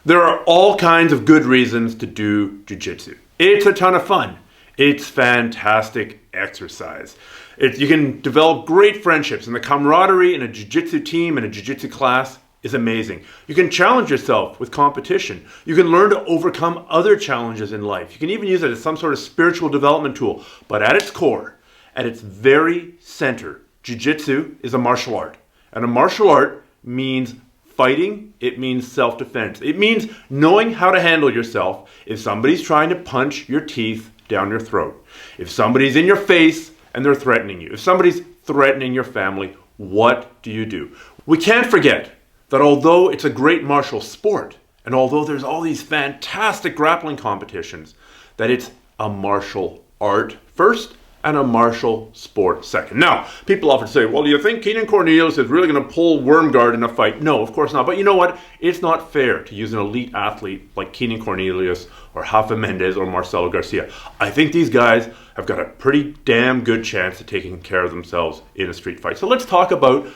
There are all kinds of good reasons to do jiu-jitsu. It's a ton of fun. It's fantastic exercise. You can develop great friendships, and the camaraderie in a jiu-jitsu team and a jiu-jitsu class is amazing. You can challenge yourself with competition. You can learn to overcome other challenges in life. You can even use it as some sort of spiritual development tool. But at its core, at its very center, jiu-jitsu is a martial art. And a martial art means fighting, it means self-defense. It means knowing how to handle yourself if somebody's trying to punch your teeth down your throat. If somebody's in your face and they're threatening you. If somebody's threatening your family, what do? We can't forget that although it's a great martial sport, and although there's all these fantastic grappling competitions, that it's a martial art first and a martial sport second. Now, people often say, well, do you think Keenan Cornelius is really going to pull Wormguard in a fight? No, of course not. But you know what? It's not fair to use an elite athlete like Keenan Cornelius or Rafa Mendes or Marcelo Garcia. I think these guys have got a pretty damn good chance of taking care of themselves in a street fight. So let's talk about,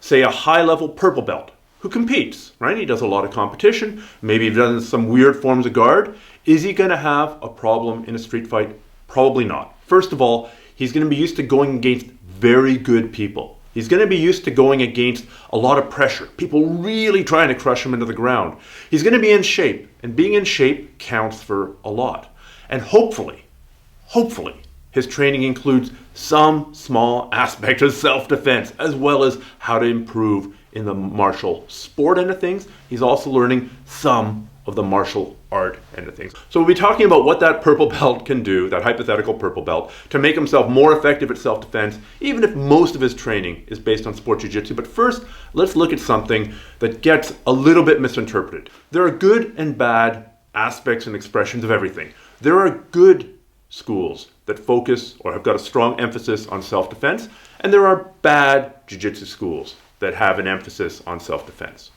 say, a high-level purple belt who competes, right? He does a lot of competition. Maybe he does some weird forms of guard. Is he going to have a problem in a street fight? Probably not. First of all, he's going to be used to going against very good people. He's going to be used to going against a lot of pressure, people really trying to crush him into the ground. He's going to be in shape, and being in shape counts for a lot. And hopefully, his training includes some small aspect of self-defense, as well as how to improve in the martial sport end of things. He's also learning some of the martial art end of things. So we'll be talking about what that purple belt can do, that hypothetical purple belt, to make himself more effective at self-defense, even if most of his training is based on sport jiu-jitsu. But first, let's look at something that gets a little bit misinterpreted. There are good and bad aspects and expressions of everything. There are good schools that focus or have got a strong emphasis on self-defense, and there are bad jiu-jitsu schools that have an emphasis on self-defense.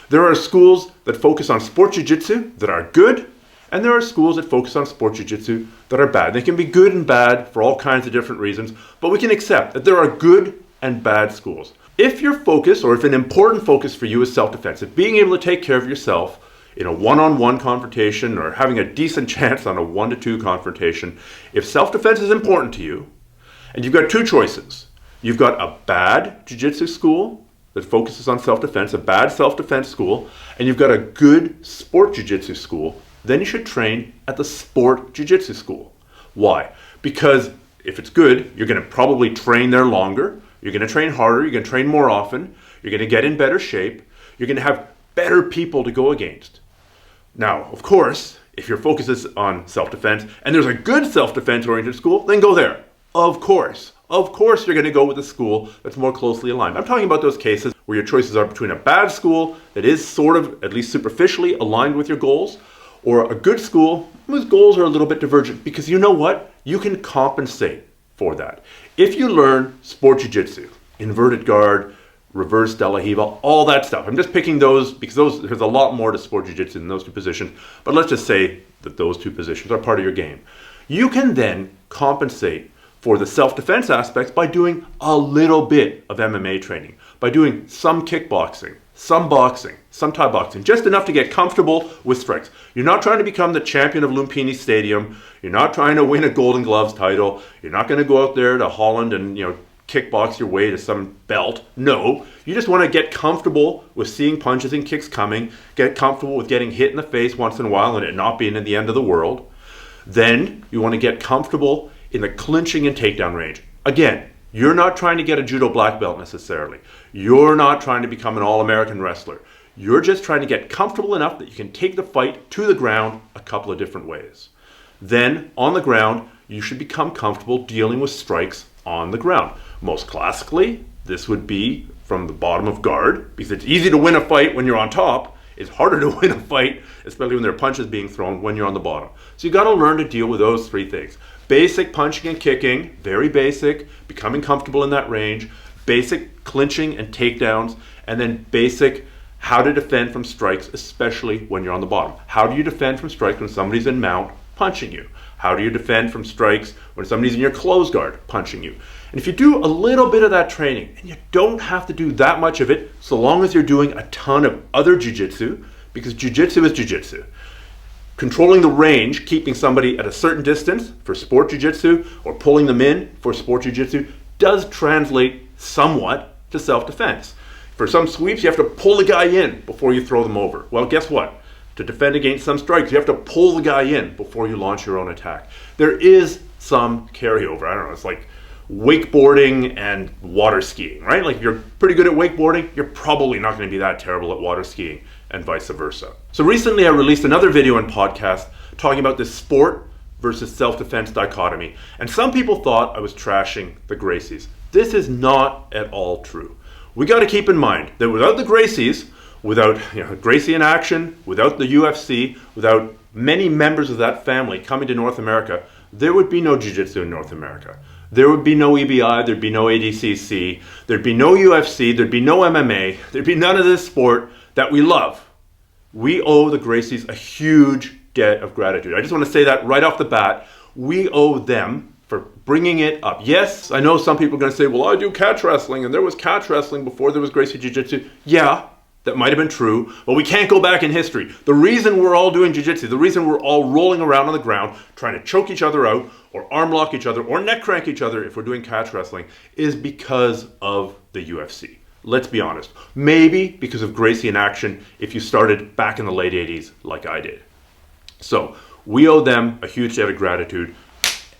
There are schools that focus on sport jiu-jitsu that are good, and there are schools that focus on sport jiu-jitsu that are bad. They can be good and bad for all kinds of different reasons, but we can accept that there are good and bad schools. If your focus, or if an important focus for you is self-defense, if being able to take care of yourself in a one-on-one confrontation or having a decent chance on a 1-to-2 confrontation, if self-defense is important to you, and you've got two choices. You've got a bad jiu-jitsu school that focuses on self-defense, a bad self-defense school, and you've got a good sport jiu-jitsu school, then you should train at the sport jiu-jitsu school. Why? Because if it's good, you're going to probably train there longer, you're going to train harder, you're going to train more often, you're going to get in better shape, you're going to have better people to go against. Now, of course, if your focus is on self-defense, and there's a good self-defense oriented school, then go there. Of course, you're going to go with a school that's more closely aligned. I'm talking about those cases where your choices are between a bad school that is sort of, at least superficially, aligned with your goals, or a good school whose goals are a little bit divergent. Because you know what? You can compensate for that. If you learn sport jiu-jitsu, inverted guard, reverse de la riva, all that stuff. I'm just picking those because there's a lot more to sport jiu-jitsu than those two positions. But let's just say that those two positions are part of your game. You can then compensate for the self-defense aspects by doing a little bit of MMA training, by doing some kickboxing, some boxing, some Thai boxing, just enough to get comfortable with strikes. You're not trying to become the champion of Lumpini Stadium. You're not trying to win a Golden Gloves title. You're not going to go out there to Holland and kickbox your way to some belt. No, you just want to get comfortable with seeing punches and kicks coming, get comfortable with getting hit in the face once in a while and it not being at the end of the world. Then you want to get comfortable in the clinching and takedown range. Again, you're not trying to get a judo black belt necessarily. You're not trying to become an all-American wrestler. You're just trying to get comfortable enough that you can take the fight to the ground a couple of different ways. Then, on the ground, you should become comfortable dealing with strikes on the ground. Most classically, this would be from the bottom of guard, because it's easy to win a fight when you're on top. It's harder to win a fight, especially when there are punches being thrown, when you're on the bottom. So you got to learn to deal with those three things. Basic punching and kicking, very basic, becoming comfortable in that range, basic clinching and takedowns, and then basic how to defend from strikes, especially when you're on the bottom. How do you defend from strikes when somebody's in mount punching you? How do you defend from strikes when somebody's in your close guard punching you? And if you do a little bit of that training, and you don't have to do that much of it, so long as you're doing a ton of other jiu-jitsu because jiu-jitsu is jiu-jitsu. Controlling the range, keeping somebody at a certain distance for sport jiu-jitsu or pulling them in for sport jiu-jitsu does translate somewhat to self-defense. For some sweeps, you have to pull the guy in before you throw them over. Well, guess what? To defend against some strikes, you have to pull the guy in before you launch your own attack. There is some carryover. I don't know, it's like wakeboarding and water skiing, right? Like if you're pretty good at wakeboarding, you're probably not going to be that terrible at water skiing, and vice versa. So recently I released another video and podcast talking about this sport versus self-defense dichotomy. And some people thought I was trashing the Gracies. This is not at all true. We got to keep in mind that without the Gracies, without Gracie in action, without the UFC, without many members of that family coming to North America, there would be no Jiu-Jitsu in North America. There would be no EBI, there'd be no ADCC, there'd be no UFC, there'd be no MMA, there'd be none of this sport that we love. We owe the Gracies a huge debt of gratitude. I just want to say that right off the bat. We owe them for bringing it up. Yes, I know some people are going to say, well, I do catch wrestling, and there was catch wrestling before there was Gracie Jiu-Jitsu. Yeah, that might have been true, but we can't go back in history. The reason we're all doing jiu-jitsu, the reason we're all rolling around on the ground, trying to choke each other out, or arm lock each other, or neck crank each other if we're doing catch wrestling, is because of the UFC. Let's be honest. Maybe because of Gracie in action if you started back in the late 80s like I did. So, we owe them a huge debt of gratitude.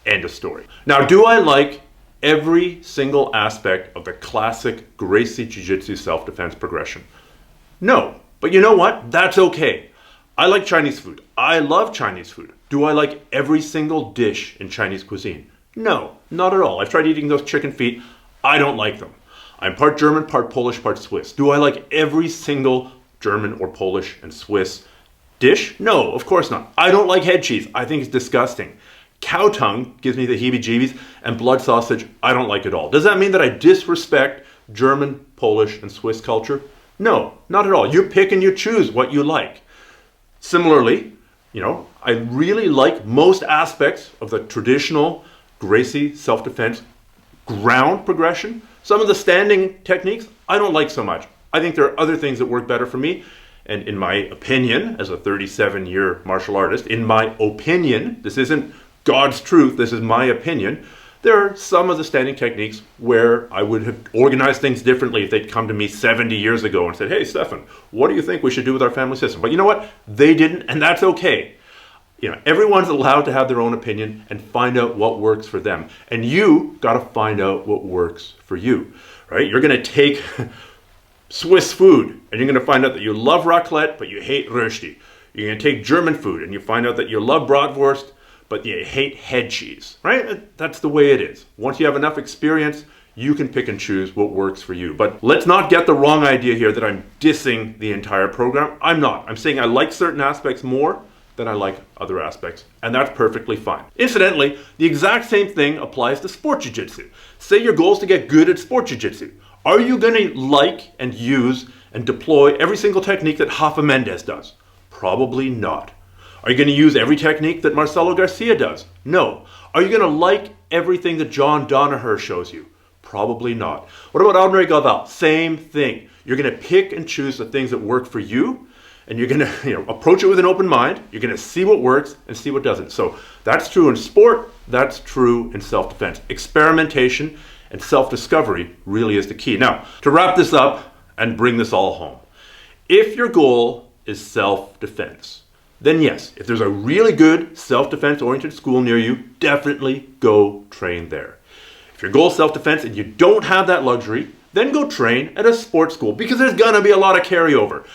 End of story. Now, do I like every single aspect of the classic Gracie Jiu-Jitsu self-defense progression? No, but you know what? That's okay. I like Chinese food. I love Chinese food. Do I like every single dish in Chinese cuisine? No, not at all. I've tried eating those chicken feet. I don't like them. I'm part German, part Polish, part Swiss. Do I like every single German or Polish and Swiss dish? No, of course not. I don't like head cheese. I think it's disgusting. Cow tongue gives me the heebie-jeebies, and blood sausage, I don't like at all. Does that mean that I disrespect German, Polish, and Swiss culture? No, not at all. You pick and you choose what you like. Similarly, I really like most aspects of the traditional Gracie self-defense ground progression. Some of the standing techniques, I don't like so much. I think there are other things that work better for me. And in my opinion, as a 37-year martial artist, in my opinion, this isn't God's truth, this is my opinion, there are some of the standing techniques where I would have organized things differently if they'd come to me 70 years ago and said, hey, Stephan, what do you think we should do with our family system? But you know what? They didn't, and that's okay. Everyone's allowed to have their own opinion and find out what works for them. And you got to find out what works for you, right? You're going to take Swiss food and you're going to find out that you love raclette, but you hate rösti. You're going to take German food and you find out that you love bratwurst, but you hate head cheese, right? That's the way it is. Once you have enough experience, you can pick and choose what works for you. But let's not get the wrong idea here that I'm dissing the entire program. I'm not. I'm saying I like certain aspects more than I like other aspects, and that's perfectly fine. Incidentally, the exact same thing applies to sport jiu-jitsu. Say your goal is to get good at sport jiu-jitsu. Are you going to like and use and deploy every single technique that Rafa Mendes does? Probably not. Are you going to use every technique that Marcelo Garcia does? No. Are you going to like everything that John Danaher shows you? Probably not. What about Andre Galval? Same thing. You're going to pick and choose the things that work for you, and you're going to approach it with an open mind. You're going to see what works and see what doesn't. So that's true in sport. That's true in self-defense. Experimentation and self-discovery really is the key. Now, to wrap this up and bring this all home, if your goal is self-defense, then yes, if there's a really good self-defense oriented school near you, definitely go train there. If your goal is self-defense and you don't have that luxury, then go train at a sports school, because there's gonna be a lot of carryover.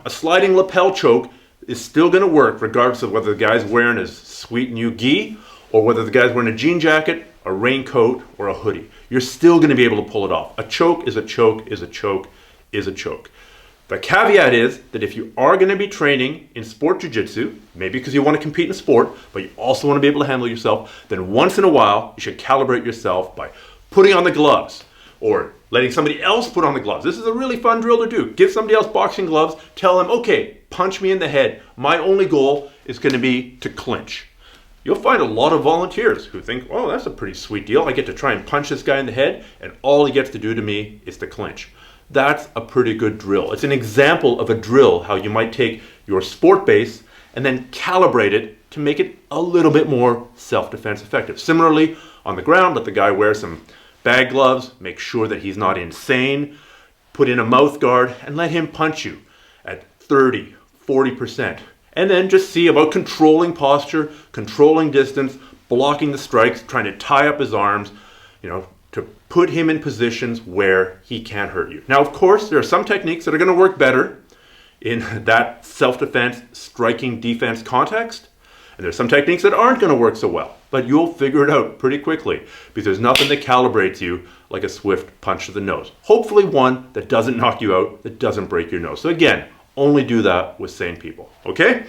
A sliding lapel choke is still gonna work regardless of whether the guy's wearing his sweet new gi or whether the guy's wearing a jean jacket, a raincoat, or a hoodie. You're still gonna be able to pull it off. A choke is a choke is a choke is a choke. The caveat is that if you are going to be training in sport jiu-jitsu, maybe because you want to compete in sport, but you also want to be able to handle yourself, then once in a while, you should calibrate yourself by putting on the gloves or letting somebody else put on the gloves. This is a really fun drill to do. Give somebody else boxing gloves, tell them, okay, punch me in the head. My only goal is going to be to clinch. You'll find a lot of volunteers who think, oh, that's a pretty sweet deal. I get to try and punch this guy in the head, and all he gets to do to me is to clinch. That's a pretty good drill. It's an example of a drill, how you might take your sport base and then calibrate it to make it a little bit more self-defense effective. Similarly, on the ground, let the guy wear some bag gloves, make sure that he's not insane, put in a mouth guard, and let him punch you at 30, 40%. And then just see about controlling posture, controlling distance, blocking the strikes, trying to tie up his arms, to put him in positions where he can't hurt you. Now, of course, there are some techniques that are going to work better in that self-defense, striking defense context. And there's some techniques that aren't going to work so well, but you'll figure it out pretty quickly because there's nothing that calibrates you like a swift punch to the nose. Hopefully one that doesn't knock you out, that doesn't break your nose. So again, only do that with sane people, okay?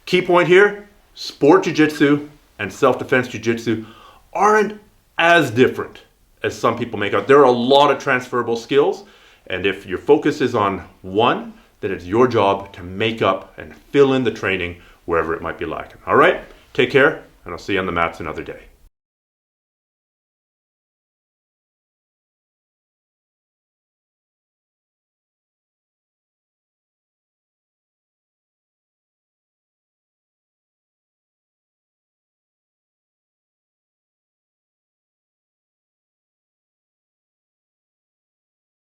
Key point here, sport jiu-jitsu and self-defense jiu-jitsu aren't as different as some people make out. There are a lot of transferable skills, and if your focus is on one, then it's your job to make up and fill in the training wherever it might be lacking. All right, take care, and I'll see you on the mats another day.